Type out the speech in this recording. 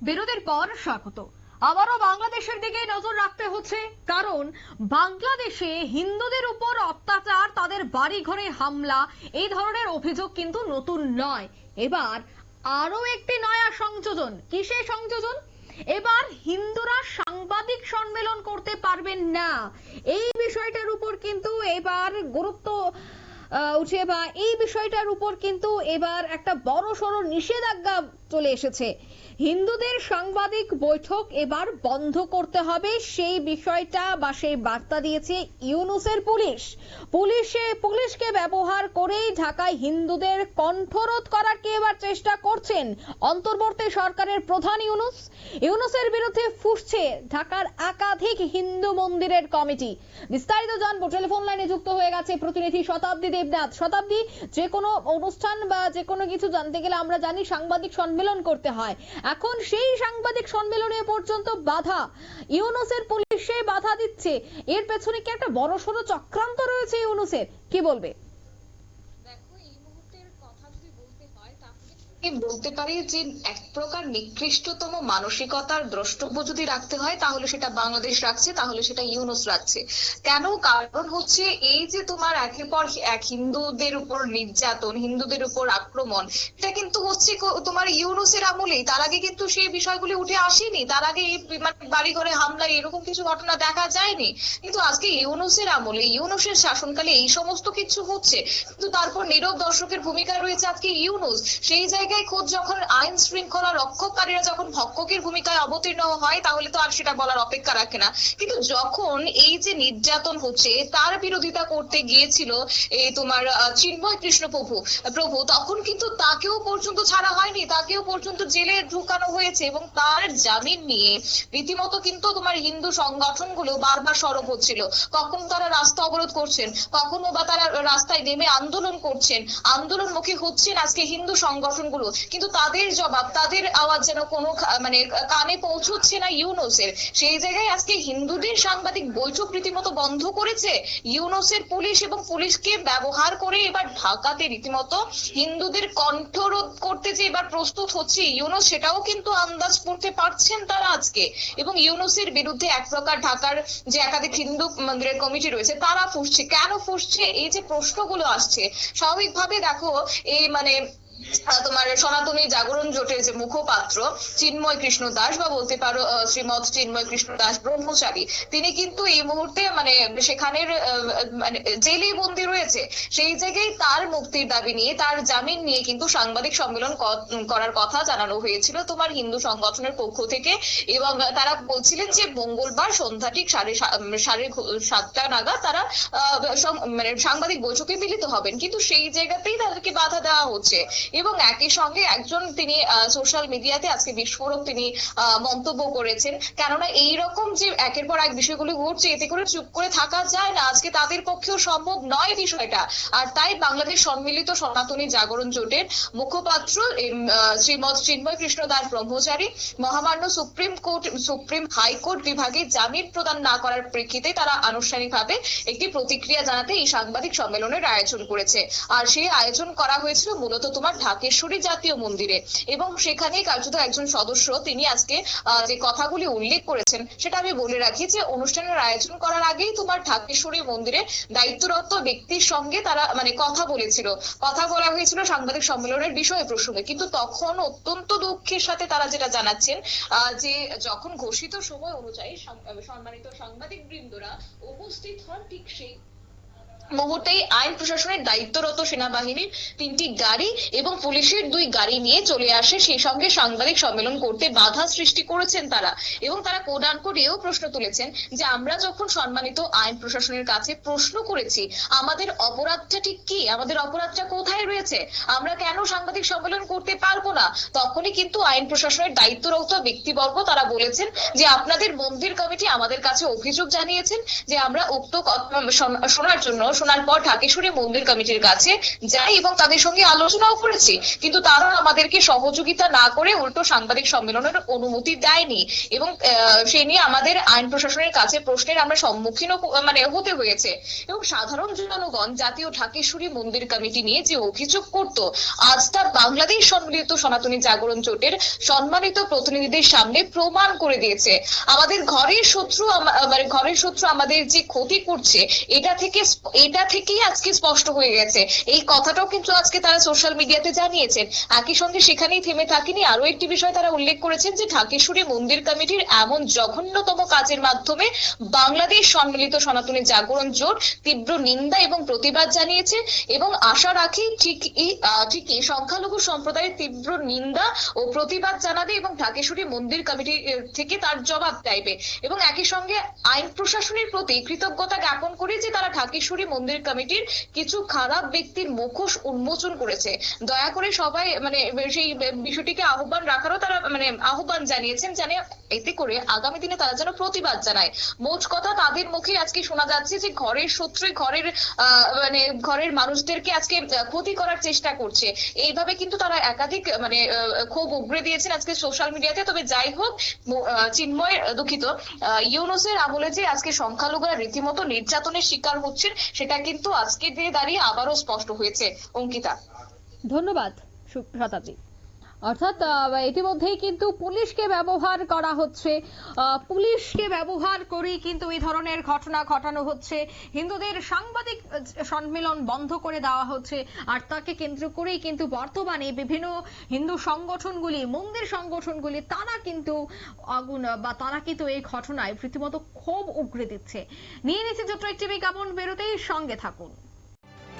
বিরতির পর স্বাগত। আবারও বাংলাদেশের দিকে নজর রাখতে হচ্ছে, কারণ বাংলাদেশে হিন্দুদের উপর অত্যাচার, তাদের বাড়ি ঘরে হামলা, এই ধরনের অভিযোগ কিন্তু নতুন নয়। এবার আরো একটি নয়া সংযোজন। কিসে সংযোজন? এবার হিন্দুরা সাংবাদিক সম্মেলন করতে পারবেন না, এই বিষয়টার উপর কিন্তু এবার গুরুত্ব উঠে, বা এই বিষয়টার উপর কিন্তু এবার একটা বড়সড় নিষেধাজ্ঞা চলে এসেছে। হিন্দুদের সাংবাদিক বৈঠক এবার বন্ধ করতে হবে, সেই বিষয়টা বা সেই বার্তা দিয়েছে ইউনূসের পুলিশকে ব্যবহার করেই ঢাকায় হিন্দুদের কণ্ঠরোধ করার কে এবার চেষ্টা করছেন অন্তর্বর্তী সরকারের প্রধান ইউনূসের বিরুদ্ধে ফুঁসছে ঢাকার একাধিক হিন্দু মন্দিরের কমিটি। বিস্তারিত জানবো, টেলিফোন লাইনে যুক্ত হয়ে গেছে প্রতিনিধি শতাব্দী দেবনাথ। শতাব্দী, যে কোনো অনুষ্ঠান বা যে কোনো কিছু জানতে গেলে আমরা জানি সাংবাদিক সম্মেলন করতে হয়, এখন সেই সাংবাদিক সম্মেলনে পর্যন্ত বাধা, ইউনূসের পুলিশে বাধা দিচ্ছে, এর পেছনে কি একটা বড়সড় চক্রান্ত রয়েছে ইউনূসের? কি বলবে? বলতে পারি যে এক প্রকার নিকৃষ্টতম মানসিকতার দ্রষ্টব্য যদি রাখতে হয় তাহলে সেটা বাংলাদেশ রাখছে, তাহলে সেটা ইউনূস রাখছে। কেন? কারণ হচ্ছে এই যে তোমার একের পর এক হিন্দুদের উপর নির্যাতন, হিন্দুদের উপর আক্রমণ, এটা কিন্তু হচ্ছে তোমার ইউনূসের আমলেই। তার আগে কিন্তু সেই বিষয়গুলি উঠে আসেনি, তার আগে মানে বাড়ি ঘরে হামলা এরকম কিছু ঘটনা দেখা যায়নি। কিন্তু আজকে ইউনূসের আমলে, ইউনূসের শাসনকালে এই সমস্ত কিছু হচ্ছে, কিন্তু তারপর নীরব দর্শকের ভূমিকা রয়েছে আজকে ইউনূস। সেই জায়গায় খোদ যখন আইন শৃঙ্খলা রক্ষককারীরা যখন ভক্ষকের ভূমিকায় অবতীর্ণ হয় তাহলে তো আর সেটা বলার অপেক্ষা রাখে না। কিন্তু যখন এই যে নির্যাতন হচ্ছে তার বিরোধিতা করতে গিয়েছিল এই তোমার চিন্ময় কৃষ্ণ প্রভু, তখন কিন্তু তাকেও পর্যন্ত ছাড়া হয়নি, তাকেও পর্যন্ত জেলে ঢুকানো হয়েছে এবং তার জামিন নিয়ে রীতিমতো কিন্তু তোমার হিন্দু সংগঠনগুলো বারবার সরব হচ্ছিল। কখনো তারা রাস্তা অবরোধ করছেন, কখনো বা তারা রাস্তায় নেমে আন্দোলন করছেন, আন্দোলনমুখী হচ্ছেন আজকে হিন্দু সংগঠনগুলো, কিন্তু তাদের জবাব, তাদের আওয়াজ যেন কোনো মানে কানে পৌঁছচ্ছে না ইউনূসের। সেই জায়গায় আজকে হিন্দুদের সাংবাদিক বৈঠক রীতিমতো বন্ধ করেছে ইউনূসের পুলিশ, এবং পুলিশকে ব্যবহার করে এবার ঢাকাতে রীতিমতো হিন্দুদের কণ্ঠরোধ করতে যে এবার প্রস্তুত হচ্ছে ইউনূস, সেটাও কিন্তু আন্দাজ করতে পারছেন তারা আজকে। এবং ইউনূসের বিরুদ্ধে এক প্রকার ঢাকার যে একাধিক হিন্দু মন্দিরের কমিটি রয়েছে তারা ফুঁসছে। কেন ফুঁসছে? এই যে প্রশ্নগুলো আসছে, স্বাভাবিকভাবে দেখো এই মানে তোমার সনাতনী জাগরণ জোটের যে মুখপাত্র চিন্ময় কৃষ্ণ দাস, বা বলতে পারো শ্রীমৎ চিন্ময় কৃষ্ণ দাস ব্রহ্মচারী, তিনি কিন্তু এই মুহূর্তে মানে সেখানের মানে জেলে বন্দী রয়েছে। সেই জায়গায় তার মুক্তির দাবি নিয়ে, তার জামিন নিয়ে কিন্তু সাংবাদিক সম্মেলন করার কথা জানানো হয়েছিল তোমার হিন্দু সংগঠনের পক্ষ থেকে। এবং তারা বলছিলেন যে মঙ্গলবার সন্ধ্যা ঠিক 7:30 নাগাদ তারা মানে সাংবাদিক বৈঠকে মিলিত হবেন, কিন্তু সেই জায়গাতেই তাদেরকে বাধা দেওয়া হচ্ছে। এবং একই সঙ্গে একজন তিনি সোশ্যাল মিডিয়াতে আজকে বিস্ফোরক তিনি মন্তব্য করেছেন, কেননা এইরকম যে একের পর এক বিষয়গুলো ঘটছে এতে করে চুপ করে থাকা যায় না, আজকে তাদের পক্ষেও সম্ভব নয় বিষয়টা। আর তাই বাংলাদেশ সম্মিলিত সনাতনী জাগরণ জোটের মুখপাত্র শ্রীমৎ চিন্ময় কৃষ্ণ দাস ব্রহ্মচারী মহামান্য সুপ্রিম হাইকোর্ট বিভাগে জামিন প্রদান না করার প্রেক্ষিতে তারা আনুষ্ঠানিকভাবে একটি প্রতিক্রিয়া জানাতে এই সাংবাদিক সম্মেলনের আয়োজন করেছে। আর সেই আয়োজন করা হয়েছিল মূলত তোমার ঢাকেশ্বরী জাতীয় মন্দিরে, এবং সেখানেই কার্যত একজন সদস্য তিনি আজকে যে কথাগুলি উল্লেখ করেছেন সেটা আমি বলে রাখি, যে অনুষ্ঠানের আয়োজন করার আগেই তোমার ঢাকেশ্বরী মন্দিরে দায়িত্বরত ব্যক্তির সঙ্গে তারা মানে কথা বলা হয়েছিল সাংবাদিক সম্মেলনের বিষয় প্রসঙ্গে। কিন্তু তখন অত্যন্ত দুঃখের সাথে তারা যেটা জানাচ্ছেন যে যখন ঘোষিত সময় অনুযায়ী সম্মানিত সাংবাদিক বৃন্দরা উপস্থিত হন, ঠিক সেই মুহূর্তেই আইন প্রশাসনের দায়িত্বরত সেনাবাহিনীর 3টি গাড়ি এবং পুলিশের 2 গাড়ি নিয়ে চলে আসে, সেই সঙ্গে সাংবাদিক সম্মেলন করতে বাধা সৃষ্টি করেছেন তারা। এবং তারা কোডান করেও প্রশ্ন তুলেছেন যে আমরা যখন সম্মানিত আইন প্রশাসনের কাছে প্রশ্ন করেছি আমাদের অপরাধটা ঠিক কি, আমাদের অপরাধটা কোথায় রয়েছে, আমরা কেন সাংবাদিক সম্মেলন করতে পারবো না, তখনই কিন্তু আইন প্রশাসনের দায়িত্বরত ব্যক্তিবর্গ তারা বলেছেন যে আপনাদের মন্দির কমিটি আমাদের কাছে অভিযোগ জানিয়েছেন যে আমরা উক্ত শোনার জন্য শোনার পর ঢাকেশ্বরী মন্দির কমিটির কাছে যাই এবং তাদের সঙ্গে আলোচনাও করেছি, কিন্তু তারা আমাদেরকে সহযোগিতা না করে উল্টো সাংবাদিক সম্মেলনের অনুমতি দেয়নি এবং সেই নিয়ে আমাদের আইন প্রশাসনের কাছে প্রশ্নের আমরা সম্মুখীন হতে হয়েছে। এবং সাধারণ জনগণ জাতীয় ঢাকেশ্বরী মন্দির কমিটি নিয়ে যে অভিযোগ করত, আজ তা বাংলাদেশ সম্মিলিত সনাতনী জাগরণ জোটের সম্মানিত প্রতিনিধিদের সামনে প্রমাণ করে দিয়েছে। আমাদের ঘরের শত্রু আমাদের যে ক্ষতি করছে, এটা থেকেই আজকে স্পষ্ট হয়ে গেছে। এই কথাটাও কিন্তু আজকে তারা সোশ্যাল মিডিয়াতে জানিয়েছেন। একই সঙ্গে সেখানেই থেমে থাকেনি, আরো একটি বিষয় তারা উল্লেখ করেছেন যে ঢাকেশ্বরী মন্দির কমিটির এমন জঘন্যতম কাজের মাধ্যমে বাংলাদেশ সম্মিলিত সনাতনী জাগরণ জোট তীব্র নিন্দা এবং প্রতিবাদ জানিয়েছে এবং আশা রাখি ঠিকই সংখ্যালঘু সম্প্রদায়ের তীব্র নিন্দা ও প্রতিবাদ জানাবে এবং ঢাকেশ্বরী মন্দির কমিটি থেকে তার জবাব চাইবে। এবং একই সঙ্গে আইন প্রশাসনের প্রতি কৃতজ্ঞতা জ্ঞাপন করে যে তারা ঢাকেশ্বরী মন্দির কমিটির কিছু খারাপ ব্যক্তির মুখোশ উন্মোচন করেছে। দয়া করে সবাই সেই বিষয়টিকে আহ্বান রাখারও তারা আহ্বান জানিয়েছেন, জানে এতে করে আগামী দিনে তারা যেন প্রতিবাদ জানায়। মোট কথা তাদের মুখে আজকে শোনা যাচ্ছে যে ঘরের শত্রু ঘরের মানুষদেরকে আজকে ক্ষতি করার চেষ্টা করছে। এইভাবে কিন্তু তারা একাধিক ক্ষোভ উগরে দিয়েছেন আজকে সোশ্যাল মিডিয়াতে। তবে যাই হোক, চিন্ময় দুঃখিত, ইউনূসের আমলে যে আজকে সংখ্যালঘুরা রীতিমতো নির্যাতনের শিকার হচ্ছেন, সেটা কিন্তু আজকে দিয়ে দাঁড়িয়ে আবারও স্পষ্ট হয়েছে। অঙ্কিতা, ধন্যবাদ শতাব্দী। অর্থাৎ ইতিমধ্যেই কিন্তু পুলিশকে ব্যবহার করা হচ্ছে, পুলিশকে ব্যবহার করেই কিন্তু এই ধরনের ঘটনা ঘটানো হচ্ছে। হিন্দুদের সাংবাদিক সম্মেলন বন্ধ করে দেওয়া হচ্ছে, আর তাকে কেন্দ্র করেই কিন্তু বর্তমানে বিভিন্ন হিন্দু সংগঠনগুলি, মন্দির সংগঠনগুলি তারা কিন্তু এই ঘটনায় রীতিমতো ক্ষোভ উগরে দিচ্ছে। নিয়ে নিচ্ছে ছোট্ট একটি বিজ্ঞাপন, বেরোতেই সঙ্গে থাকুন।